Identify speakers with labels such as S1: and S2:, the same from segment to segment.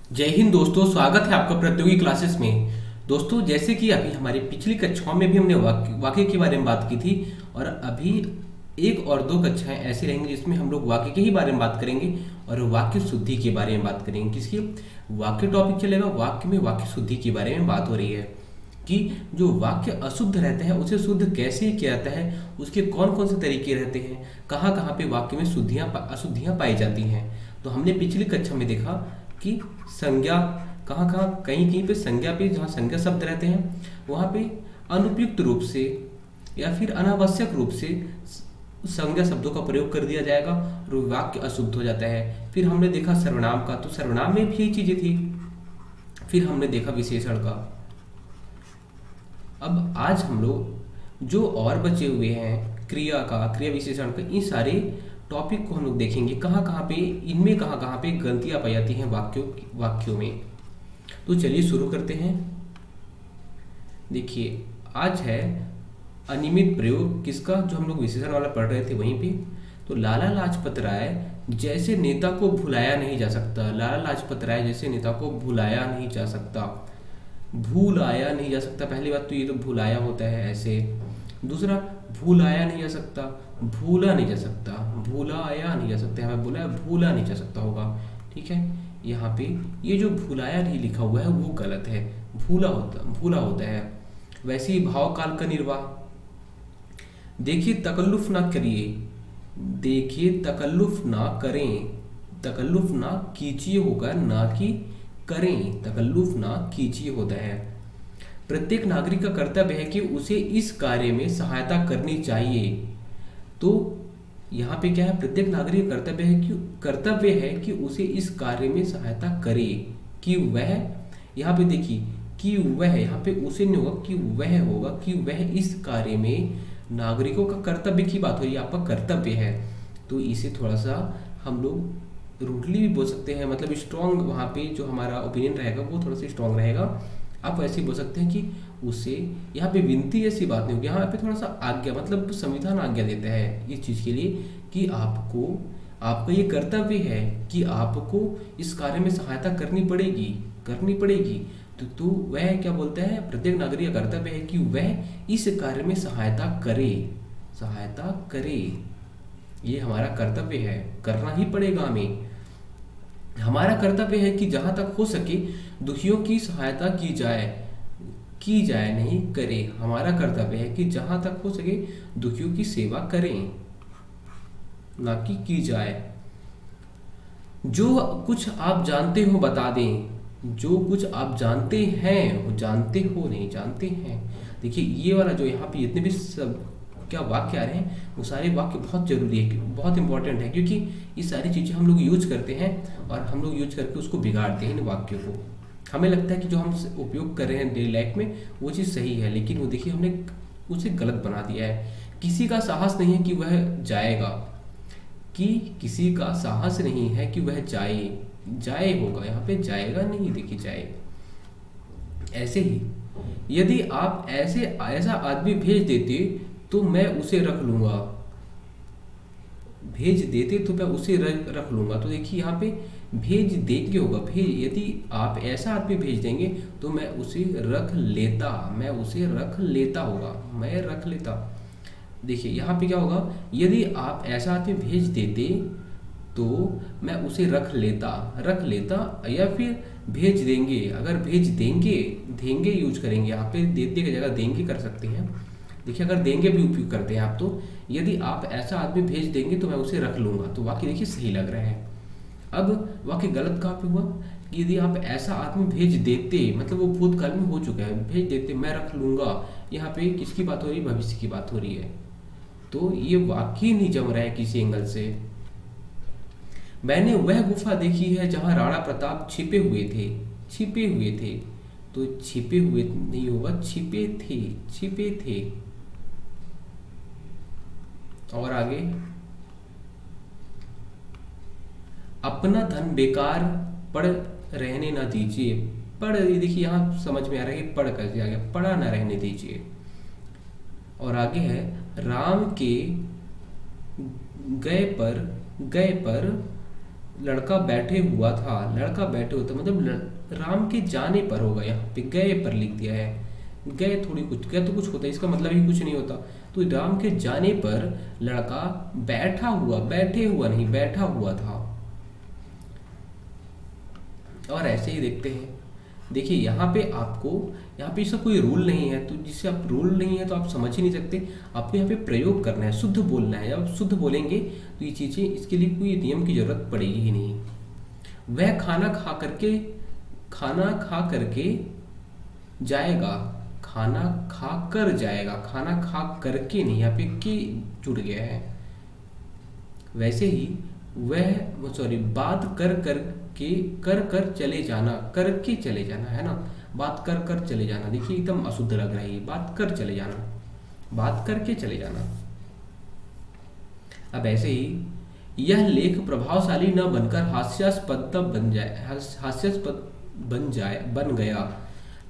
S1: जय हिंद दोस्तों, स्वागत है आपका प्रतियोगी क्लासेस में। दोस्तों, जैसे कि अभी हमारी पिछली कक्षाओं में भी हमने वाक्य के बारे में बात की थी, और अभी एक और दो कक्षाएं ऐसी रहेंगी जिसमें हम लोग वाक्य के ही बारे में बात करेंगे और वाक्य शुद्धि के बारे में बात करेंगे। किसकी वाक्य टॉपिक चलेगा, वाक्य में वाक्य शुद्धि के बारे में बात हो रही है कि जो वाक्य अशुद्ध रहते हैं उसे शुद्ध कैसे किया जाता है, उसके कौन कौन से तरीके रहते हैं, कहाँ कहाँ पे वाक्य में शुद्धियाँ अशुद्धियाँ पाई जाती हैं। तो हमने पिछली कक्षा में देखा कि संज्ञा कहाँ कहाँ कहीं कहीं पे संज्ञा पे, जहाँ संज्ञा शब्द रहते हैं वहाँ पे अनुपयुक्त रूप से या फिर अनावश्यक रूप से संज्ञा शब्दों का प्रयोग कर दिया जाएगा और वाक्य अशुद्ध हो जाता है। फिर हमने देखा सर्वनाम का, तो सर्वनाम में भी यही चीजें थी। फिर हमने देखा विशेषण का। अब आज हम लोग जो और बचे हुए हैं क्रिया का, क्रिया विशेषण का, इन सारे टॉपिक को हम लोग देखेंगे कहाँ पे, इनमें कहाँ पे गलतियां पाई जाती हैं वाक्यों में। तो चलिए शुरू करते हैं। देखिए, आज है अनियमित प्रयोग किसका, जो हम लोग विशेषण वाला पढ़ रहे थे वहीं पे। तो लाला लाजपत राय जैसे नेता को भुलाया नहीं जा सकता। लाला लाजपत राय जैसे नेता को भुलाया नहीं जा सकता। भूलाया नहीं जा सकता, पहली बात तो ये तो भुलाया होता है ऐसे। दूसरा, भूलाया नहीं जा सकता, भूला नहीं जा सकता, भूलाया नहीं जा सकता, हमें बोला है भूला नहीं जा सकता होगा। ठीक है, यहाँ पे ये जो भूलाया नहीं लिखा हुआ है वो गलत है, भूला होता है। वैसे ही भाव काल का निर्वाह। देखिए तकल्लुफ ना करिए, देखिए तकल्लुफ ना करें, तकल्लुफ ना कीजिए होगा, ना कि करें, तकल्लुफ ना कीजिए होता है। प्रत्येक नागरिक का कर्तव्य है कि उसे इस कार्य में सहायता करनी चाहिए। तो यहाँ पे क्या है, प्रत्येक नागरिक का कर्तव्य है कि उसे इस कार्य में सहायता करे। कि वह, यहाँ पे देखिए कि वह, यहाँ पे उसे नहीं होगा कि वह होगा, कि वह इस कार्य में, नागरिकों का कर्तव्य की बात हो रही है, आपका कर्तव्य है। तो इसे थोड़ा सा हम लोग रूडली भी बोल सकते हैं, मतलब स्ट्रॉन्ग, वहाँ पे जो हमारा ओपिनियन रहेगा वो थोड़ा सा स्ट्रॉन्ग रहेगा। आप ऐसे बोल सकते हैं कि उसे, यहाँ पे विनती ऐसी बात नहीं होगी, यहाँ पे थोड़ा सा आज्ञा, मतलब संविधान आज्ञा देता है इस चीज़ के लिए कि आपको, आपका ये कर्तव्य है कि आपको इस कार्य में सहायता करनी पड़ेगी। तो वह क्या बोलता है, प्रत्येक नागरिक का कर्तव्य है कि वह इस कार्य में सहायता करे। ये हमारा कर्तव्य है, करना ही पड़ेगा हमें। हमारा कर्तव्य है कि जहां तक हो सके दुखियों की सहायता की जाए, नहीं करे। हमारा कर्तव्य है कि जहां तक हो सके दुखियों की सेवा करें, ना कि की जाए। जो कुछ आप जानते हो बता दें, जो कुछ आप जानते हैं, जानते हो नहीं, जानते हैं। देखिए ये वाला जो यहाँ पे जितने भी सब क्या वाक्य आ रहे हैं वो सारे वाक्य बहुत जरूरी है, बहुत इंपॉर्टेंट है, क्योंकि ये सारी चीज़ें हम लोग यूज करते हैं और हम लोग यूज करके उसको बिगाड़ते हैं इन वाक्यों को। हमें लगता है कि जो हम उपयोग कर रहे हैं डेली लाइफ में वो चीज़ सही है, लेकिन वो देखिए हमने उसे गलत बना दिया है। किसी का साहस नहीं है कि वह जाएगा, कि किसी का साहस नहीं है कि वह जाए होगा, यहाँ पे जाएगा नहीं, देखिए जाए। ऐसे ही यदि आप ऐसा आदमी भेज देते तो मैं उसे रख लूंगा, भेज देते तो मैं उसे रख लूंगा। तो देखिए यहाँ पे भेज देंगे होगा, यदि आप ऐसा आदमी भेज देंगे तो मैं उसे रख लेता, होगा, मैं रख लेता। देखिए यहाँ पे क्या होगा, यदि आप ऐसा आदमी भेज देते तो मैं उसे रख लेता, या फिर भेज देंगे। अगर भेज देंगे यूज करेंगे, यहाँ पे देते की जगह देंगे कर सकते हैं। देखिए अगर देंगे भी उपयोग करते हैं आप, तो यदि आप ऐसा आदमी भेज देंगे तो मैं उसे रख लूंगा, तो वाक्य देखिए सही लग रहा है। अब वाक्य गलत कहाँ पे हुआ, कि यदि आप ऐसा आदमी भेज देते, मतलब वो भूतकाल में हो चुका है, भेज देते मैं रख लूंगा, यहाँ पे किसकी बात हो रही है, भविष्य की बात हो रही है। तो ये वाक्य नहीं जम रहा है किसी एंगल से। मैंने वह गुफा देखी है जहां राणा प्रताप छिपे हुए थे, तो छिपे हुए नहीं होगा, छिपे थे। और आगे, अपना धन बेकार पड़ रहने ना दीजिए। पढ़, देखिए यहाँ समझ में आ रहा है कि पढ़ कर दिया गया, पड़ा ना रहने दीजिए। और आगे है, राम के गए पर लड़का बैठे हुआ था, लड़का बैठे हुआ था मतलब राम के जाने पर होगा, यहाँ पे गए पर लिख दिया है। गए थोड़ी कुछ, गए तो कुछ होता है, इसका मतलब ही कुछ नहीं होता। तो राम के जाने पर लड़का बैठा हुआ, बैठे हुआ नहीं, बैठा हुआ था। और ऐसे ही देखते हैं, देखिए यहाँ पे आपको, यहाँ पे इसका कोई रूल नहीं है, तो जिससे आप रूल नहीं है तो आप समझ ही नहीं सकते। आपको यहाँ पे प्रयोग करना है, शुद्ध बोलना है। जब आप शुद्ध बोलेंगे तो ये चीज़ें, इसके लिए कोई नियम की जरूरत पड़ेगी ही नहीं। वह खाना खा करके जाएगा, खाना खा कर जाएगा, खाना खा करके नहीं, यहाँ पे के जुड़ गया है। वैसे ही वह, सॉरी, बात कर चले जाना, करके चले जाना है ना, बात कर चले जाना, देखिए एकदम अशुद्ध लग रहा है ये, बात कर चले जाना, बात करके चले जाना। अब ऐसे ही यह लेख प्रभावशाली न बनकर हास्यास्पद बन गया।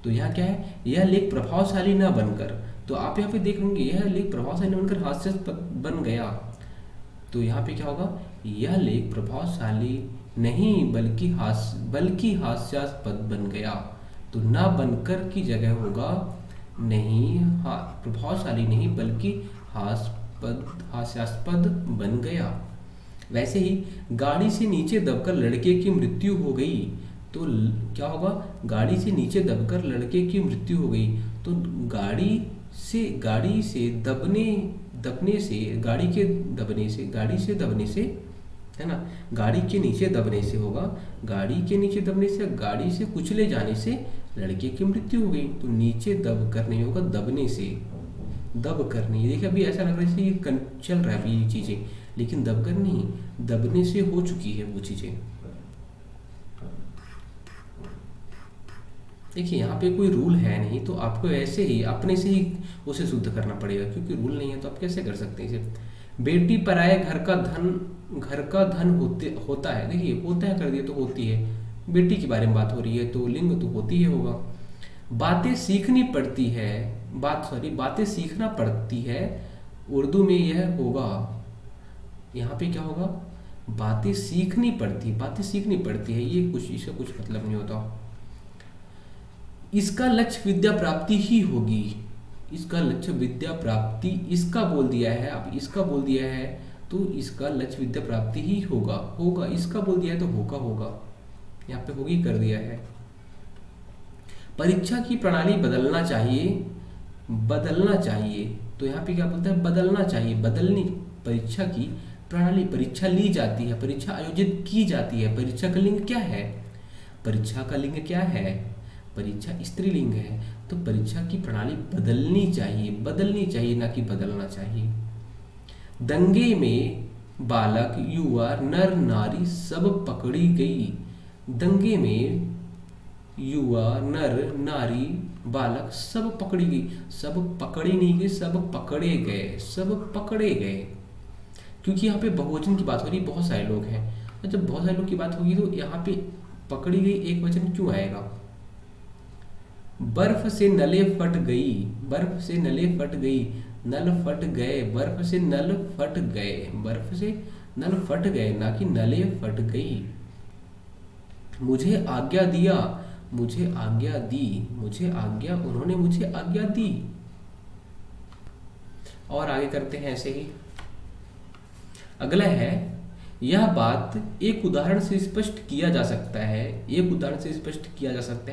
S1: तो यहाँ क्या है, यह लेख प्रभावशाली न बनकर, तो आप यहाँ पे देख लेंगे यह लेख प्रभावशाली न बनकर हास्यास्पद बन गया। तो यहाँ पे क्या होगा, यह लेख प्रभावशाली नहीं बल्कि हास्यास्पद बन गया। तो ना बनकर की जगह होगा नहीं, प्रभावशाली नहीं बल्कि हास्यास्पद बन गया। वैसे ही गाड़ी से नीचे दबकर लड़के की मृत्यु हो गई। तो क्या होगा, गाड़ी से नीचे दबकर लड़के की मृत्यु हो गई। तो गाड़ी से दबने से है ना, गाड़ी के नीचे दबने से होगा, गाड़ी के नीचे दबने से, गाड़ी से कुचले जाने से लड़के की मृत्यु हो गई। तो नीचे दब कर नहीं होगा, दबने से, दब कर नहीं। देखिए अभी ऐसा लग रहा है ये चल रहा है अभी ये चीजें, लेकिन दब कर नहीं, दबने से हो चुकी है वो चीजें। देखिए यहाँ पे कोई रूल है नहीं, तो आपको ऐसे ही अपने से ही उसे शुद्ध करना पड़ेगा, क्योंकि रूल नहीं है तो आप कैसे कर सकते हैं इसे। बेटी पराये घर का धन होता है, देखिए होता है कर दिया तो होती है, बेटी के बारे में बात हो रही है तो लिंग तो होती है होगा। बातें सीखनी पड़ती है, बातें सीखना पड़ती है, उर्दू में यह होगा, यहाँ पे क्या होगा, बातें सीखनी पड़ती है, ये कुछ, इसका कुछ मतलब नहीं होता। इसका लक्ष्य विद्या प्राप्ति ही होगी, इसका लक्ष्य विद्या प्राप्ति, इसका बोल दिया है, अब इसका बोल दिया है तो इसका लक्ष्य विद्या प्राप्ति ही होगा, इसका बोल दिया है तो होगा, यहाँ पे होगी कर दिया है। परीक्षा की प्रणाली बदलना चाहिए, तो यहाँ पे क्या बोलता है, बदलना चाहिए, बदलनी, परीक्षा की प्रणाली, परीक्षा ली जाती है, परीक्षा आयोजित की जाती है। परीक्षा का लिंग क्या है, परीक्षा का लिंग क्या है, परीक्षा स्त्रीलिंग है, तो परीक्षा की प्रणाली बदलनी चाहिए ना कि बदलना चाहिए। दंगे में बालक युवा नर नारी सब पकड़ी गई, दंगे में युवा नर नारी बालक सब पकड़ी गई, सब पकड़ी नहीं गई, सब पकड़े गए, क्योंकि यहाँ पे बहुवचन की बात हो रही, बहुत सारे लोग हैं, और जब बहुत सारे लोग की बात होगी तो यहाँ पे पकड़ी गई एक वचन क्यों आएगा। बर्फ से नले फट गई, नल फट गए, बर्फ से नल फट गए, ना कि नले फट गई। मुझे आज्ञा दी, उन्होंने मुझे आज्ञा दी। और आगे करते हैं ऐसे ही। अगला है, यह बात एक उदाहरण से स्पष्ट किया जा सकता है, यहाँ पे स्पष्ट किया जा सकता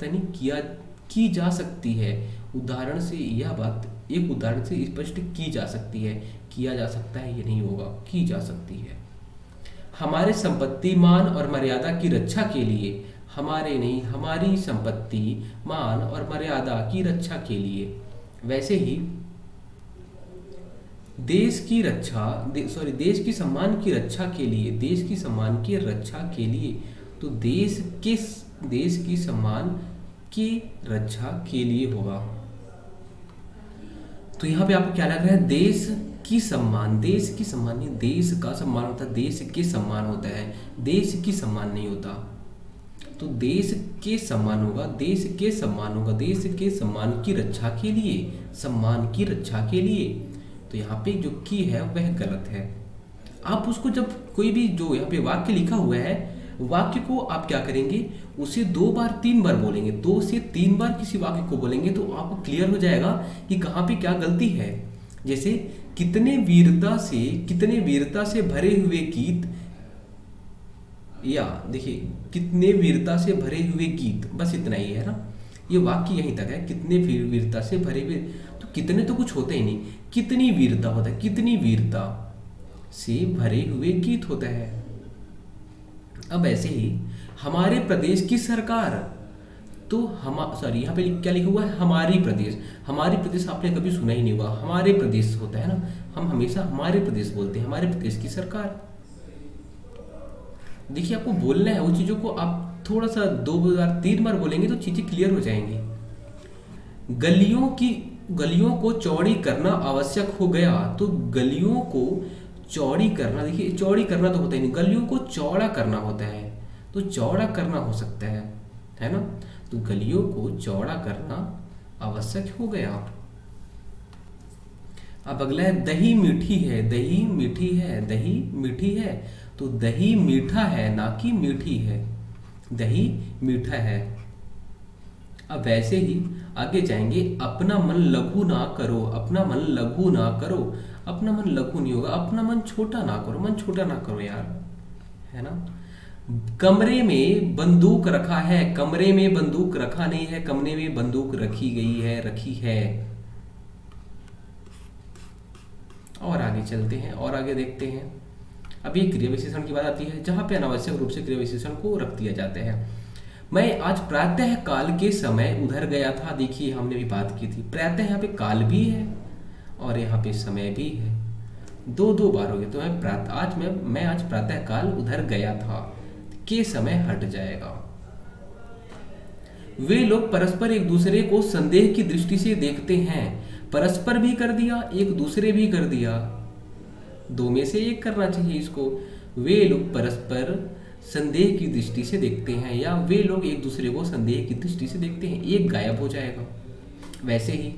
S1: है नहीं, की जा सकती है, उदाहरण से, यह बात एक उदाहरण से स्पष्ट की जा सकती है, किया जा सकता है ये नहीं होगा, की जा सकती है। हमारे संपत्ति मान और मर्यादा की रक्षा के लिए, हमारे नहीं, हमारी संपत्ति मान और मर्यादा की रक्षा के लिए। वैसे ही देश की सम्मान की रक्षा के लिए, तो देश की सम्मान की रक्षा के लिए होगा। तो यहाँ पे आपको क्या लग रहा है, देश की सम्मान नहीं, देश का सम्मान होता है, देश के सम्मान होता है, देश की सम्मान नहीं होता। तो देश के सम्मान होगा, देश के सम्मान की रक्षा के लिए, तो यहाँ पे जो की है वह गलत है। आप उसको जब कोई भी जो यहाँ पे वाक्य लिखा हुआ है, वाक्य को आप क्या करेंगे, उसे 2 बार 3 बार बोलेंगे, 2 से 3 बार किसी वाक्य को बोलेंगे तो आपको क्लियर हो जाएगा कि कहाँ पे क्या गलती है। जैसे कितने वीरता से भरे हुए गीत, या देखिए कितने वीरता से भरे हुए गीत, बस इतना ही है ना, ये वाक्य यहीं तक है, कितने वीरता से भरे हुए, तो कितने तो कुछ होता ही नहीं, कितनी वीरता होता है, कितनी वीरता से भरे हुए गीत होता है। अब ऐसे ही हमारे प्रदेश की सरकार, तो सॉरी यहाँ पे क्या लिखा हुआ है, हमारी प्रदेश। हमारी प्रदेश आपने कभी सुना ही नहीं होगा, हमारे प्रदेश होता है ना, हम हमेशा हमारे प्रदेश बोलते हैं, हमारे प्रदेश की सरकार। देखिए आपको बोलना है, वो चीज़ों को आप थोड़ा सा 2 बार 3 बार बोलेंगे तो चीज़ें क्लियर हो जाएंगी। गलियों को चौड़ी करना आवश्यक हो गया, तो गलियों को चौड़ी करना, देखिए चौड़ी करना तो होता ही नहीं, गलियों को चौड़ा करना होता है, तो चौड़ा करना हो सकता है ना, तो गलियों को चौड़ा करना आवश्यक हो गया। अब अगला है दही मीठी है, दही मीठी है, दही मीठी है, तो दही मीठा है ना कि मीठी है, दही मीठा है। अब वैसे ही आगे जाएंगे, अपना मन लघु ना करो, अपना मन लघु ना करो, अपना मन लघु नहीं होगा, अपना मन छोटा ना करो, मन छोटा ना करो यार, है ना। कमरे में बंदूक रखा है, कमरे में बंदूक रखा नहीं है, कमरे में बंदूक रखी गई है, रखी है। और आगे चलते हैं और आगे देखते हैं। अब ये क्रिया विशेषण की बात आती है, जहां पे अनावश्यक रूप से क्रिया विशेषण को रख दिया जाता है। मैं आज प्रातः काल के समय उधर गया था, देखिए हमने भी बात की थी, प्रातः यहाँ पे काल भी है और यहाँ पे समय भी है, 2 बार हो गए। तो मैं आज प्रातः काल उधर गया था, के समय हट जाएगा। वे लोग परस्पर एक दूसरे को संदेह की दृष्टि से देखते हैं, परस्पर भी कर दिया, एक दूसरे भी कर दिया, 2 में से एक करना चाहिए इसको। वे लोग परस्पर संदेह की दृष्टि से देखते हैं, या वे लोग एक दूसरे को संदेह की दृष्टि से देखते हैं, एक गायब हो जाएगा। वैसे ही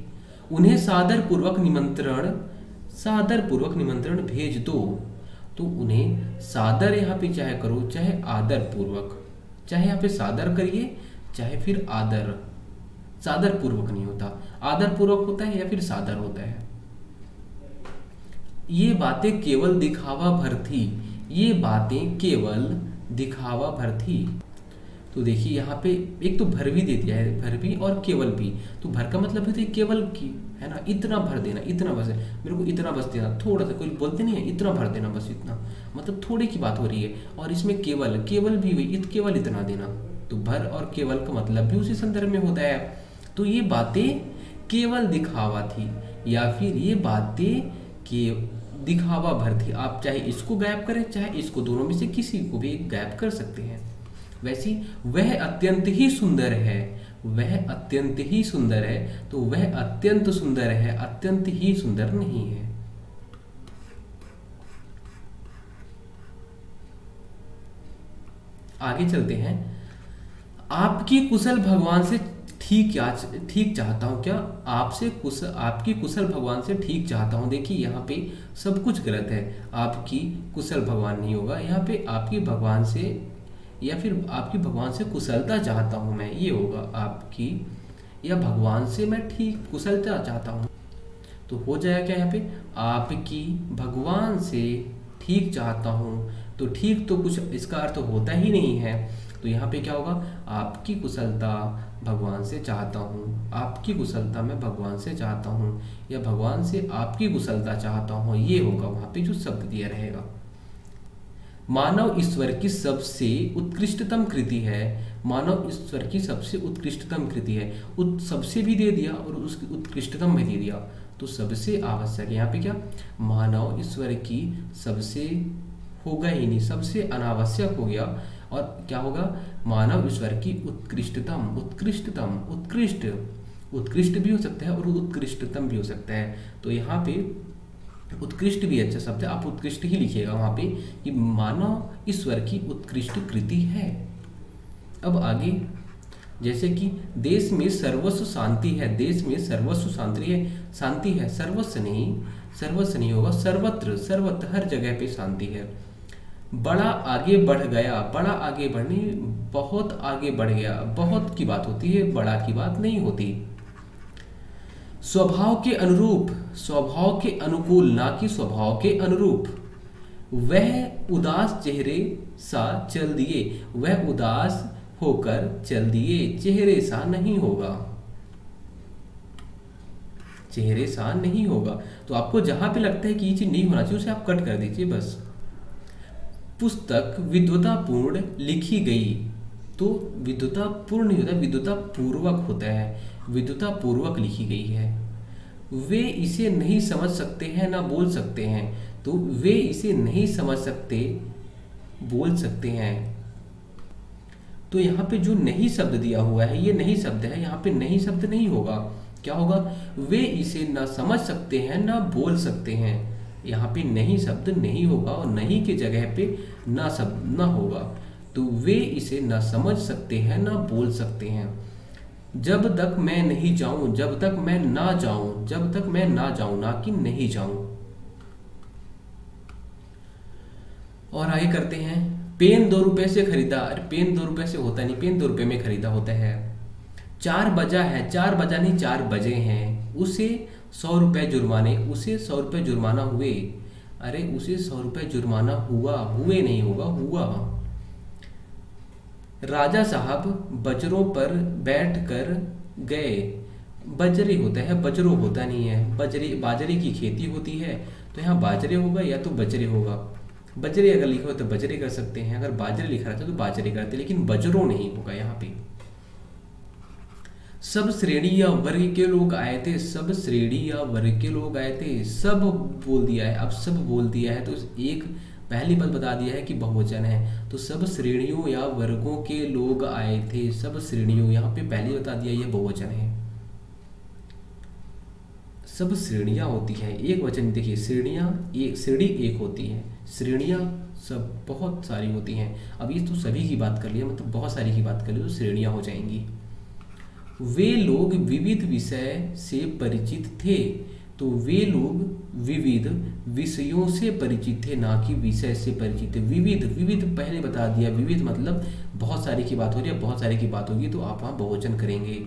S1: उन्हें सादर पूर्वक निमंत्रण भेज दो, तो उन्हें सादर यहाँ पे चाहे करो चाहे आदर पूर्वक, चाहे यहाँ पे सादर करिए चाहे फिर आदर, सादर पूर्वक नहीं होता, आदर पूर्वक होता है या फिर सादर होता है। ये बातें केवल दिखावा भर थी, ये बातें केवल दिखावा भर थी। तो देखिए यहाँ पे एक तो भर भी दे दिया है, भर भी और केवल भी, तो भर का मतलब है केवल की, है ना, इतना भर देना, इतना बस है, मेरे को इतना बस देना, थोड़ा सा, कोई बोलते नहीं है इतना भर देना, बस इतना, मतलब थोड़े की बात हो रही है। और इसमें केवल भी हुई, केवल इतना देना, तो भर और केवल का मतलब भी उसी संदर्भ में होता है। तो ये बातें केवल दिखावा थी, या फिर ये बातें के दिखावा भर थी। आप चाहे इसको गायब करें चाहे इसको, दोनों में से किसी को भी गायब कर सकते हैं। वैसी वह अत्यंत ही सुंदर है, वह अत्यंत ही सुंदर है, तो वह अत्यंत सुंदर है, अत्यंत ही सुंदर नहीं है। आगे चलते हैं। आपकी कुशल भगवान से ठीक चाहता हूं, क्या आपकी कुशल भगवान से ठीक चाहता हूं। देखिए यहाँ पे सब कुछ गलत है, आपकी कुशल भगवान नहीं होगा, यहाँ पे आपकी भगवान से, या फिर आपकी भगवान से कुशलता चाहता हूं मैं, ये होगा आपकी, या भगवान से मैं ठीक कुशलता चाहता हूं, तो हो जाएगा क्या यहाँ पे, आपकी भगवान से ठीक चाहता हूं। तो ठीक तो कुछ इसका अर्थ होता ही नहीं है, तो यहाँ पे क्या होगा, आपकी कुशलता भगवान से चाहता हूँ, आपकी कुशलता मैं भगवान से चाहता हूँ, या भगवान से आपकी कुशलता चाहता हूँ, ये होगा वहाँ पे जो शब्द दिया रहेगा। मानव ईश्वर की सबसे उत्कृष्टतम कृति है, मानव ईश्वर की सबसे उत्कृष्टतम कृति है, सबसे भी दे दिया और उसकी उत्कृष्टतम भी दे दिया, तो सबसे आवश्यक है। यहाँ पे क्या, मानव ईश्वर की सबसे होगा ही नहीं, सबसे अनावश्यक हो गया, और क्या होगा, मानव ईश्वर की उत्कृष्टतम, उत्कृष्ट भी हो सकता है और उत्कृष्टतम भी हो सकता है। तो यहाँ पे उत्कृष्ट भी अच्छा शब्द है, आप उत्कृष्ट ही लिखिएगा वहाँ पे कि मानव ईश्वर की उत्कृष्ट कृति है। अब आगे, जैसे कि देश में सर्वस्व शांति है, देश में सर्वस्व शांति है, सर्वस्व नहीं, सर्वस्व नहीं होगा, सर्वत्र, सर्वत्र हर जगह पे शांति है। बड़ा आगे बढ़ गया, बड़ा आगे बढ़ने, बहुत आगे बढ़ गया, बहुत की बात होती है, बड़ा की बात नहीं होती। स्वभाव के अनुरूप, स्वभाव के अनुकूल, ना कि स्वभाव के अनुरूप। वह उदास चेहरे सा चल दिए, वह उदास होकर चल दिए, चेहरे सा नहीं होगा, चेहरे सा नहीं होगा। तो आपको जहां पे लगता है कि ये चीज नहीं होना चाहिए उसे आप कट कर दीजिए बस। पुस्तक विद्वतापूर्ण लिखी गई, तो विद्वतापूर्ण नहीं होता, विद्वतापूर्वक होता है, विद्वतापूर्वक लिखी गई है। वे इसे नहीं समझ सकते हैं ना बोल सकते हैं, तो वे इसे नहीं समझ सकते बोल सकते हैं। तो यहाँ पे जो नहीं शब्द दिया हुआ है ये नहीं शब्द है, यहाँ पे नहीं शब्द नहीं होगा, क्या होगा, वे इसे ना समझ सकते हैं ना बोल सकते हैं। यहाँ पे नहीं शब्द नहीं होगा और नहीं की जगह पे ना शब्द ना होगा, तो वे इसे ना समझ सकते हैं ना बोल सकते हैं। जब तक मैं नहीं जाऊं, जब तक मैं ना जाऊं, जब तक मैं ना जाऊं, ना कि नहीं जाऊं। और आगे करते हैं, पेन 2 रुपए से खरीदा, अरे पेन 2 रुपए से होता नहीं, पेन 2 रुपए में खरीदा होता है। 4 बजा है, 4 बजा नहीं 4 बजे हैं, उसे 100 रुपए जुर्माने, उसे 100 रुपए जुर्माना हुए, अरे उसे 100 रुपए जुर्माना हुआ, हुए नहीं होगा, हुआ। राजा साहब बजरों पर बैठ कर गए, बजरे होता है, बजरो होता नहीं है, बजरे बाजरे की खेती होती है, तो यहाँ बाजरे होगा या तो बजरे होगा। बजरे अगर लिखा हो तो बजरे कर सकते हैं, अगर बाजरे लिखा रहता तो बाजरे करते, लेकिन बजरों नहीं होगा यहाँ पे। सब श्रेणी या वर्ग के लोग आए थे, सब श्रेणी या वर्ग के लोग आए थे, सब बोल दिया है, अब सब बोल दिया है तो एक पहली बात बता दिया है कि बहुवचन है, तो सब श्रेणियों या वर्गों के लोग आए थे, सब श्रेणियों, यहाँ पे पहले बता दिया ये बहुवचन है। सब श्रेणियां होती हैं, एक वचन देखिए, श्रेणियां, एक श्रेणी एक होती है, श्रेणियां सब बहुत सारी होती हैं। अब ये तो सभी की बात कर लिया, मतलब बहुत सारी की बात कर लिया तो श्रेणियां हो जाएंगी। वे लोग विविध विषय से परिचित थे, तो वे लोग विविध विषयों से परिचित थे, ना कि विषय से परिचित थे। विविध, विविध पहले बता दिया, विविध मतलब बहुत सारी की बात हो रही है, बहुत सारी की बात होगी तो आप वहां बहुवचन करेंगे।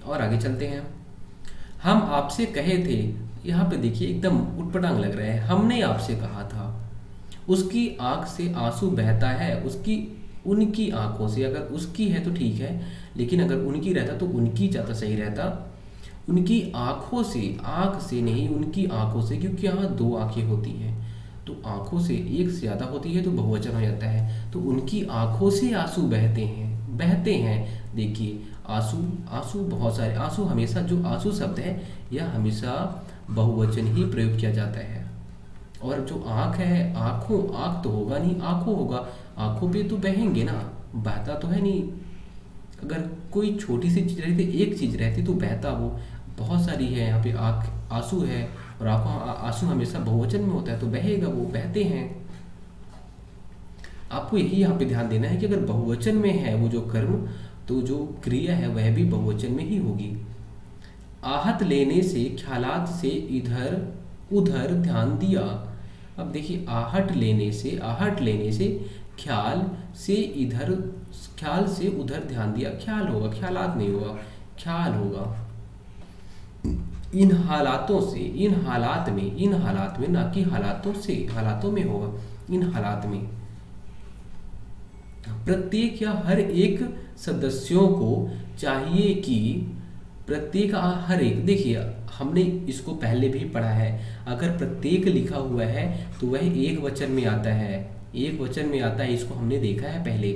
S1: और आगे चलते हैं, हम आपसे कहे थे, यहाँ पे देखिए एकदम उटपटांग लग रहा है, हमने आपसे कहा था। उसकी आंख से आंसू बहता है, उसकी, उनकी आंखों से, अगर उसकी है तो ठीक है, लेकिन अगर उनकी रहता तो उनकी ज़्यादा सही रहता। उनकी आंखों से, आंख से नहीं, उनकी आंखों से, क्योंकि यहाँ 2 आंखें होती हैं, तो आंखों से एक से ज़्यादा होती है तो बहुवचन हो जाता है। तो उनकी आंखों से आंसू बहते हैं, बहते हैं। देखिए आंसू, आंसू बहुत सारे, आंसू हमेशा, जो आंसू शब्द है यह हमेशा बहुवचन ही प्रयोग किया जाता है। और जो आंख है, आंखों, आंख तो होगा नहीं, आंखों होगा, आंखों पे तो बहेंगे ना, बहता तो है नहीं। अगर कोई छोटी सी चीज रहती, एक चीज रहती तो बहता, वो बहुत सारी है, यहाँ पे आंख, आंसू है, और आंखों, आंसू हमेशा बहुवचन में होता है तो बहेगा, वो बहते हैं। आपको यही यहाँ पे ध्यान देना है कि अगर बहुवचन में है वो जो कर्म, तो जो क्रिया है वह भी बहुवचन में ही होगी। आहत लेने से, ख्यालात से इधर उधर ध्यान दिया। अब देखिए आहट लेने से, आहट लेने से, ख्याल से इधर, ख्याल से उधर ध्यान दिया, ख्याल होगा, ख्यालात नहीं होगा, ख्याल होगा। इन हालातों से, इन हालात में, इन हालात में, ना कि हालातों से, हालातों में होगा, इन हालात में। प्रत्येक या हर एक सदस्यों को चाहिए कि, प्रत्येक हर एक, देखिए हमने इसको पहले भी पढ़ा है, अगर प्रत्येक लिखा हुआ है तो वह एक वचन में आता है, एक वचन में आता है, इसको हमने देखा है पहले।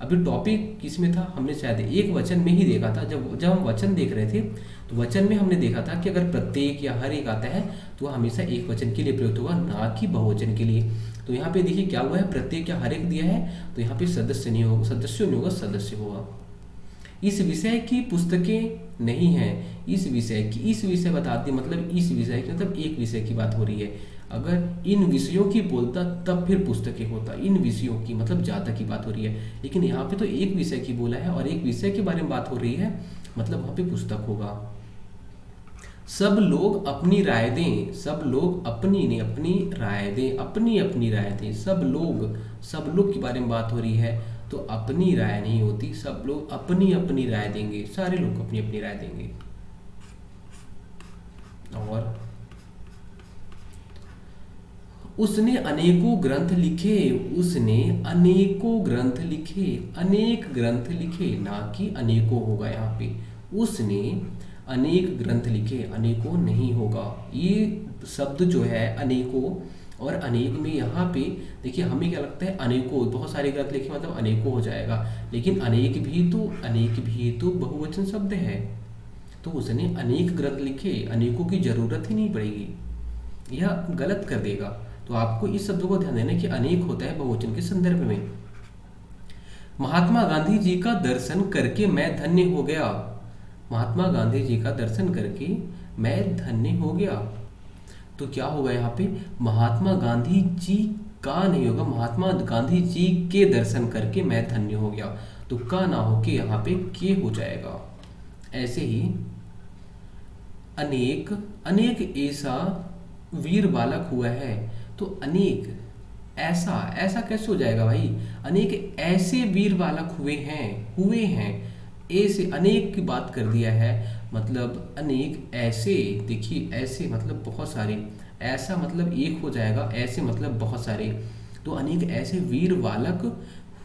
S1: अभी टॉपिक किसमें था, हमने शायद एक वचन में ही देखा था, जब हम वचन देख रहे थे तो वचन में हमने देखा था कि अगर प्रत्येक या हर एक आता है तो वह हमेशा एक वचन के लिए प्रयुक्त होगा, ना कि बहुवचन के लिए। तो यहाँ पे देखिए क्या हुआ है, प्रत्येक या हर एक दिया है, तो यहाँ पे सदस्य नहीं होगा, सदस्य नहीं होगा, सदस्य होगा। इस विषय की पुस्तकें नहीं हैं, इस विषय की, इस विषय बता दी, मतलब इस विषय की, मतलब एक विषय की बात हो रही है। अगर इन विषयों की बोलता तब फिर पुस्तकें होता, इन विषयों की मतलब ज़्यादा की बात हो रही है, लेकिन यहाँ पे तो एक विषय की बोला है और एक विषय के बारे में बात हो रही है, मतलब वहां पे पुस्तक होगा। सब लोग अपनी राय दें, सब लोग अपनी ने अपनी राय दें, अपनी अपनी राय दें, सब लोग के बारे में बात हो रही है, तो अपनी राय नहीं होती, सब लोग अपनी अपनी राय देंगे, सारे लोग अपनी अपनी राय देंगे। और उसने अनेकों ग्रंथ लिखे, उसने अनेकों ग्रंथ लिखे, अनेक ग्रंथ लिखे, ना कि अनेकों होगा यहाँ पे, उसने अनेक ग्रंथ लिखे, अनेकों नहीं होगा। ये शब्द जो है अनेकों और अनेक में यहाँ पे देखिए हमें क्या लगता है, अनेकों बहुत सारे ग्रंथ लिखे मतलब अनेकों हो जाएगा, लेकिन अनेक भी तो बहुवचन शब्द है, तो उसने अनेक ग्रंथ लिखे, अनेकों की जरूरत ही नहीं पड़ेगी, यह गलत कर देगा। तो आपको इस शब्द को ध्यान देना कि अनेक होता है बहुवचन के संदर्भ में। महात्मा गांधी जी का दर्शन करके मैं धन्य हो गया, महात्मा गांधी जी का दर्शन करके मैं धन्य हो गया, तो क्या होगा यहाँ पे, महात्मा गांधी जी का नहीं होगा, महात्मा गांधी जी के दर्शन करके मैं धन्य हो गया, तो का ना हो के यहाँ पे के हो जाएगा। ऐसे ही अनेक, अनेक ऐसा वीर बालक हुआ है, तो अनेक ऐसा, ऐसा कैसे हो जाएगा भाई, अनेक ऐसे वीर बालक हुए हैं, ऐसे अनेक की बात कर दिया है, मतलब अनेक ऐसे, देखिए ऐसे मतलब बहुत सारे, ऐसा मतलब एक हो जाएगा, ऐसे मतलब बहुत सारे, तो अनेक ऐसे वीर बालक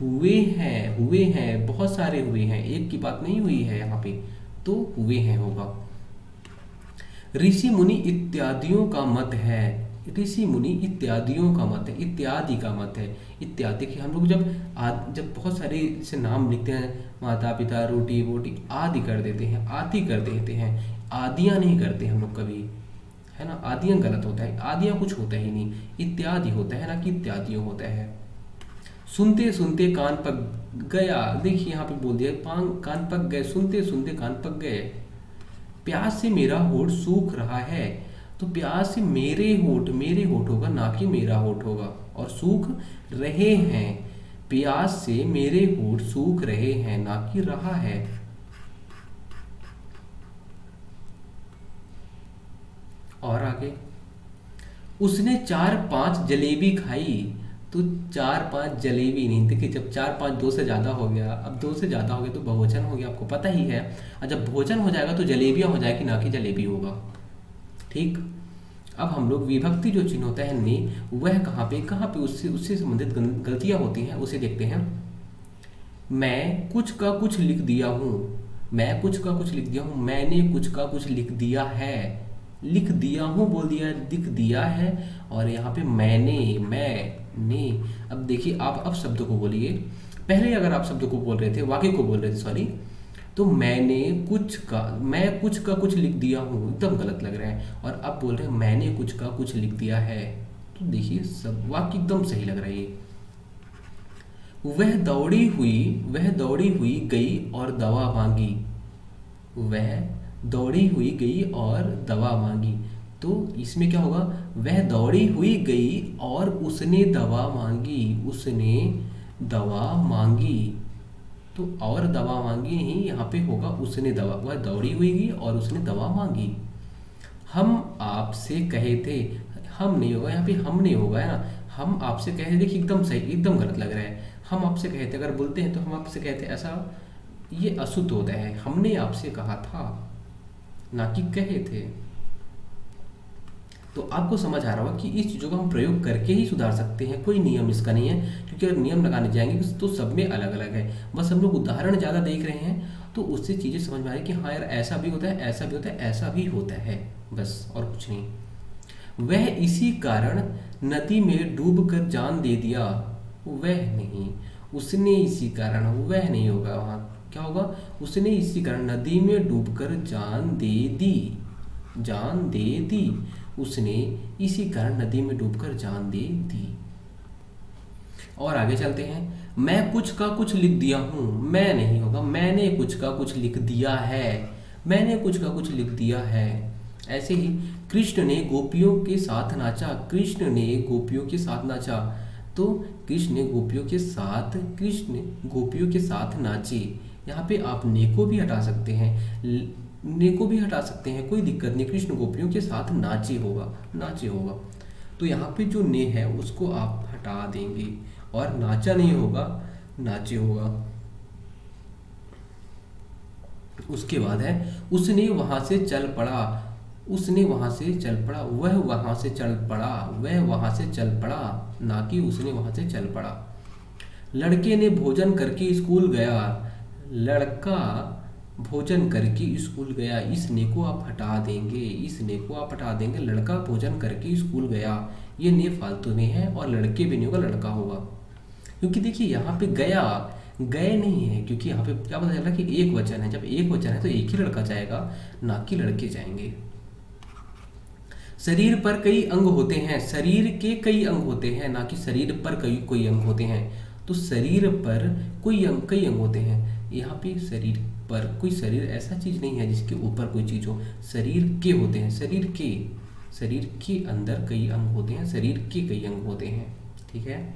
S1: हुए हैं, बहुत सारे हुए हैं, एक की बात नहीं हुई है यहाँ पे, तो हुए हैं होगा। ऋषि मुनि इत्यादियों का मत है, ऋषि मुनि इत्यादियों का मत है, इत्यादि का मत है, इत्यादि की हम लोग जब बहुत सारे से नाम लिखते हैं, माता पिता रोटी वोटी आदि कर देते हैं, आदि कर देते हैं, आदियां नहीं करते हम लोग कभी, है ना, आदियां गलत होता है, आदियां कुछ होता ही नहीं, इत्यादि होता है ना कि इत्यादियों होता है। सुनते सुनते कान पक गया, देखिए यहाँ पे बोल दिया कान पक गए, सुनते सुनते कान पक गए। प्यास से मेरा होठ सूख रहा है, तो प्यास से मेरे होठ होगा ना कि मेरा होठ होगा, और सूख रहे हैं, प्यास से मेरे होठ सूख रहे हैं ना कि रहा है। और आगे, उसने 4-5 जलेबी खाई, तो 4-5 जलेबी नहीं, देखिए जब 4-5 दो से ज्यादा हो गया, अब दो से ज्यादा हो गया तो बहुवचन हो गया, आपको पता ही है, और जब बहुवचन हो जाएगा तो जलेबियां हो जाएगी ना कि जलेबी होगा। ठीक, अब हम लोग विभक्ति जो चिन्ह होता है ने, वह कहाँ पे उससे संबंधित गलतियां होती हैं उसे देखते हैं। मैं कुछ का कुछ लिख दिया हूँ, मैं कुछ का कुछ लिख दिया हूँ, मैंने कुछ का कुछ लिख दिया है, लिख दिया हूँ बोल दिया, लिख दिया है, और यहाँ पे मैंने। अब देखिए आप अब शब्द को बोलिए, पहले अगर आप शब्द को बोल रहे थे, वाक्य को बोल रहे थे सॉरी, तो मैं कुछ का कुछ लिख दिया हूँ, एकदम गलत लग रहा है, और अब बोल रहे हैं मैंने कुछ का कुछ लिख दिया है, तो देखिए सब वाक्य एकदम सही लग रहा है। वह दौड़ी हुई गई और दवा मांगी, वह दौड़ी हुई गई और दवा मांगी, तो इसमें क्या होगा, वह दौड़ी हुई गई और उसने दवा मांगी, उसने दवा मांगी, तो और दवा मांगी नहीं, यहाँ पे होगा उसने दवा, वह दौड़ी हुई गई और उसने दवा मांगी। हम आपसे कहे थे, हम नहीं होगा यहाँ पे, हम नहीं होगा, है ना, हम आपसे कहे थे, देखिए एकदम सही, एकदम गलत लग रहा है, हम आपसे कहे थे, अगर बोलते हैं तो हम आपसे कहते, ऐसा ये अशुद्ध होता है, हमने आपसे कहा था ना कि कहे थे। तो आपको समझ आ रहा होगा कि इस चीज़ों को हम प्रयोग करके ही सुधार सकते हैं, कोई नियम इसका नहीं है, क्योंकि अगर नियम लगाने जाएंगे तो सब में अलग अलग है, बस हम लोग उदाहरण ज़्यादा देख रहे हैं तो उससे चीज़ें समझ में आ रही है कि हाँ यार ऐसा भी होता है, ऐसा भी होता है, ऐसा भी होता है, बस और कुछ नहीं। वह इसी कारण नदी में डूब कर जान दे दिया, वह नहीं, उसने इसी कारण, वह नहीं होगा, वहाँ क्या होगा, उसने इसी कारण नदी में डूबकर जान दे दी, जान दे दी, उसने इसी कारण नदी में डूबकर जान दे दी। और आगे चलते हैं, मैं कुछ का कुछ लिख दिया हूं, मैं नहीं होगा, मैंने कुछ का कुछ लिख दिया है, मैंने कुछ का कुछ लिख दिया है। ऐसे ही कृष्ण ने गोपियों के साथ नाचा, कृष्ण ने गोपियों के साथ नाचा, तो कृष्ण गोपियों के साथ नाचे, यहाँ पे आप ने को भी हटा सकते हैं, ने को भी हटा सकते हैं, कोई दिक्कत नहीं। कृष्ण गोपियों के साथ नाचे होगा, नाचे होगा। तो यहाँ पे जो ने है उसको आप हटा देंगे और नाचा नहीं होगा, नाचे होगा। उसके बाद है उसने वहां से चल पड़ा, उसने वहां से चल पड़ा, वह वहां से चल पड़ा, वह वहां से चल पड़ा, ना कि उसने वहां से चल पड़ा। लड़के ने भोजन करके स्कूल गया, लड़का भोजन करके स्कूल गया, इस ने को आप हटा देंगे, इस ने को आप हटा देंगे। लड़का भोजन करके स्कूल गया, ये ने फालतू में है और लड़के भी नहीं होगा, लड़का होगा। क्योंकि देखिए यहाँ पे गया, गए नहीं है, क्योंकि यहाँ पे क्या पता चला कि एक वचन है। जब एक वचन है तो एक ही लड़का जाएगा, ना कि लड़के जाएंगे। शरीर पर कई अंग होते हैं, शरीर के कई अंग होते हैं, ना कि शरीर पर कोई अंग होते हैं। तो शरीर पर कोई अंग, कई अंग होते हैं। यहाँ पे शरीर पर कोई, शरीर ऐसा चीज नहीं है जिसके ऊपर कोई चीज हो। शरीर के होते हैं, शरीर के अंदर कई अंग होते हैं, शरीर के कई अंग होते हैं। ठीक है।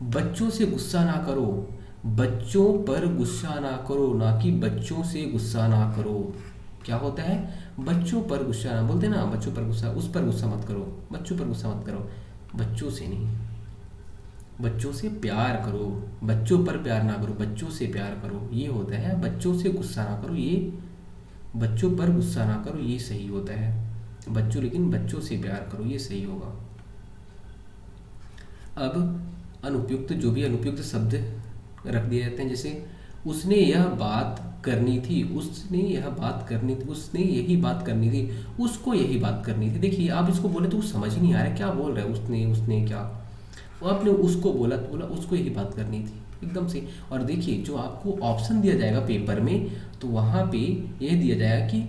S1: बच्चों से गुस्सा ना करो, बच्चों पर गुस्सा ना करो, ना कि बच्चों से गुस्सा ना करो। क्या होता है? बच्चों पर गुस्सा ना, बोलते ना बच्चों पर गुस्सा, उस पर गुस्सा मत करो, बच्चों पर गुस्सा मत करो, बच्चों से नहीं। बच्चों से प्यार करो, बच्चों पर प्यार ना करो, बच्चों से प्यार करो, ये होता है। बच्चों से गुस्सा ना करो, ये बच्चों पर गुस्सा ना करो, ये सही होता है। बच्चों, लेकिन बच्चों से प्यार करो, ये सही होगा। अब अनुपयुक्त, जो भी अनुपयुक्त शब्द रख दिए जाते हैं, जैसे उसने यह बात करनी थी, उसने यह बात करनी थी, उसने यही बात करनी थी, उसको यही बात करनी थी। देखिए आप इसको बोले तो वो समझ ही नहीं आ रहा है क्या बोल रहा है। उसने क्या, वो आपने उसको बोला तो बोला उसको यही बात करनी थी, एकदम से। और देखिए जो आपको ऑप्शन दिया जाएगा पेपर में, तो वहाँ पे यह दिया जाएगा कि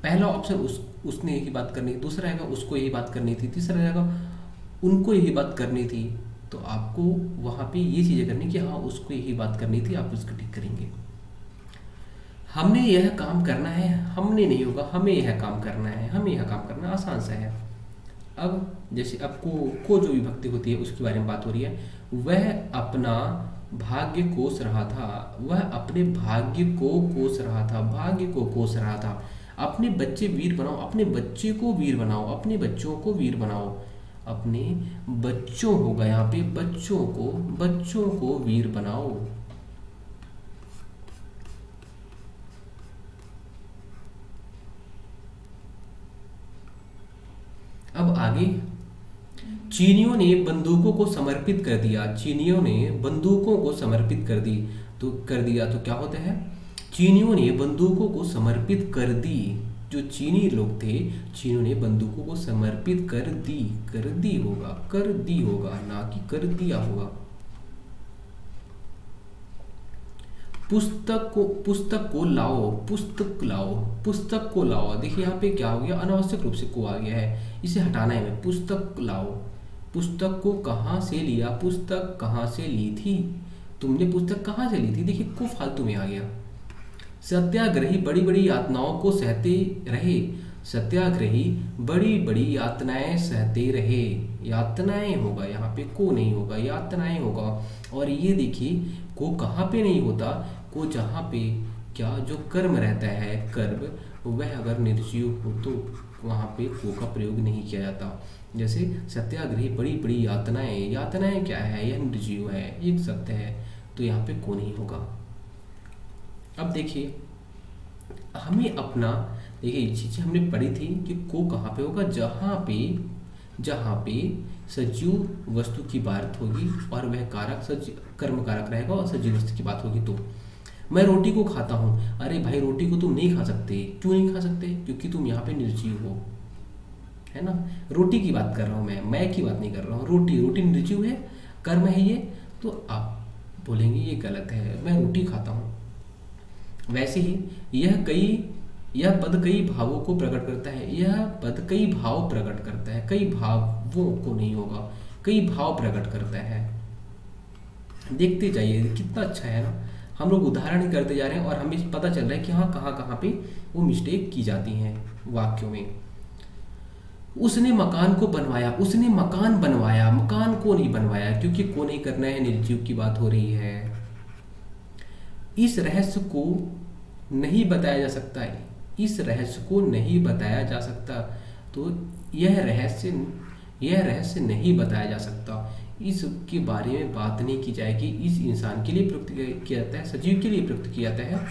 S1: पहला ऑप्शन उसने यही बात करनी थी, दूसरा रहेगा उसको यही बात करनी थी, तीसरा रहेगा उनको यही बात करनी थी। तो आपको वहाँ पे ये चीज़ें करनी कि हाँ उसको यही बात करनी थी, आप उसको ठीक करेंगे। हमने यह काम करना है, हमने नहीं होगा, हमें यह काम करना है, हमें यह काम करना, आसान सा है। अब जैसे अब को जो विभक्ति होती है उसके बारे में बात हो रही है। वह अपना भाग्य कोस रहा था, वह अपने भाग्य को कोस रहा था, भाग्य को कोस रहा था। अपने बच्चे वीर बनाओ, अपने बच्चे को वीर बनाओ, अपने बच्चों को वीर बनाओ, अपने बच्चों होगा यहाँ पे, बच्चों को वीर बनाओ। अब आगे, चीनियों ने बंदूकों को समर्पित कर दिया, चीनियों ने बंदूकों को समर्पित कर दिया तो क्या होता है? चीनियों ने बंदूकों को समर्पित कर दी। जो चीनी लोग थे, चीनियों ने बंदूकों को समर्पित कर दी होगा, ना कि कर दिया होगा। पुस्तक को लाओ। देखिए यहाँ पे क्या हो गया, अनावश्यक रूप से को आ गया है, इसे हटाना है। पुस्तक लाओ, पुस्तक को कहाँ से लिया, पुस्तक कहाँ से ली थी, तुमने पुस्तक कहाँ से ली थी। देखिए को फालतू में आ गया। सत्याग्रही बड़ी बड़ी यातनाओं को सहते रहे, सत्याग्रही बड़ी बड़ी यातनाएं सहते रहे, यातनाएं होगा यहाँ पे, को नहीं होगा, यातनाएं होगा। और ये देखिए को कहाँ पे नहीं होता, को जहाँ पे क्या जो कर्म रहता है, कर्म, वह अगर निर्जीव हो तो वहाँ पे को का प्रयोग नहीं किया जाता। जैसे सत्याग्रही बड़ी बड़ी यातनाएं, यातनाएं क्या है, यह निर्जीव है, एक सत्य है, तो यहाँ पे को नहीं होगा। अब देखिए हमें अपना, देखिए ये चीज़ें हमने पढ़ी थी कि को कहाँ पे होगा, जहाँ पे सजीव वस्तु की बात होगी और वह कारक कर्म कारक रहेगा और सजीव वस्तु की बात होगी। तो मैं रोटी को खाता हूँ, अरे भाई रोटी को तुम नहीं खा सकते, क्यों नहीं खा सकते? क्योंकि तुम यहाँ पे निर्जीव हो, है ना। रोटी की बात कर रहा हूँ मैं की बात नहीं कर रहा हूँ। रोटी निर्जीव है, कर्म है ये, तो आप बोलेंगे ये गलत है, मैं रोटी खाता हूँ। वैसे ही यह पद कई भावों को प्रकट करता है, यह पद कई भाव प्रकट करता है, कई भावों को नहीं होगा, कई भाव प्रकट करता है। देखते जाइए कितना अच्छा है ना, हम लोग उदाहरण ही करते जा रहे हैं और हमें पता चल रहा है कि हाँ कहाँ पे वो मिस्टेक की जाती हैं वाक्यों में। उसने मकान को बनवाया, उसने मकान बनवाया, मकान को नहीं बनवाया, क्योंकि को नहीं करना है, निर्जीव की बात हो रही है। इस रहस्य को नहीं बताया जा सकता है, इस रहस्य को नहीं बताया जा सकता। तो यह रहस्य नहीं बताया जा सकता, इसके बारे में बात नहीं की जाएगी। इस इंसान के लिए प्रयुक्त किया जाता है, सजीव के लिए प्रयुक्त किया जाता है,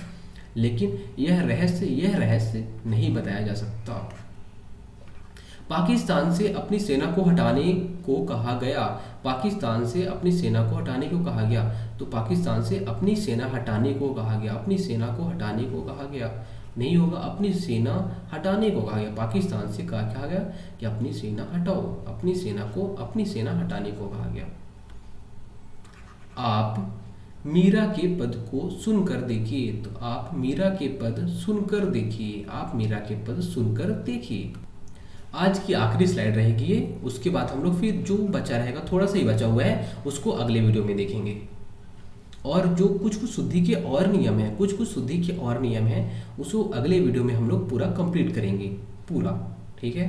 S1: लेकिन यह रहस्य नहीं बताया जा सकता। पाकिस्तान से अपनी सेना को हटाने को कहा गया, पाकिस्तान से अपनी सेना को हटाने को कहा गया। तो पाकिस्तान से अपनी सेना हटाने को कहा गया, अपनी सेना को हटाने को कहा गया, नहीं होगा, अपनी सेना हटाने को कहा गया। पाकिस्तान से कहा गया कि अपनी सेना हटाओ, अपनी सेना हटाने को कहा गया। आप मीरा के पद को सुनकर देखिए, तो आप मीरा के पद सुनकर देखिए, आप मीरा के पद सुनकर देखिए। आज की आखिरी स्लाइड रहेगी ये, उसके बाद हम लोग फिर जो बचा रहेगा, थोड़ा सा ही बचा हुआ है, उसको अगले वीडियो में देखेंगे। और जो कुछ शुद्धि के और नियम है, उसको अगले वीडियो में हम लोग पूरा कंप्लीट करेंगे, पूरा, ठीक है।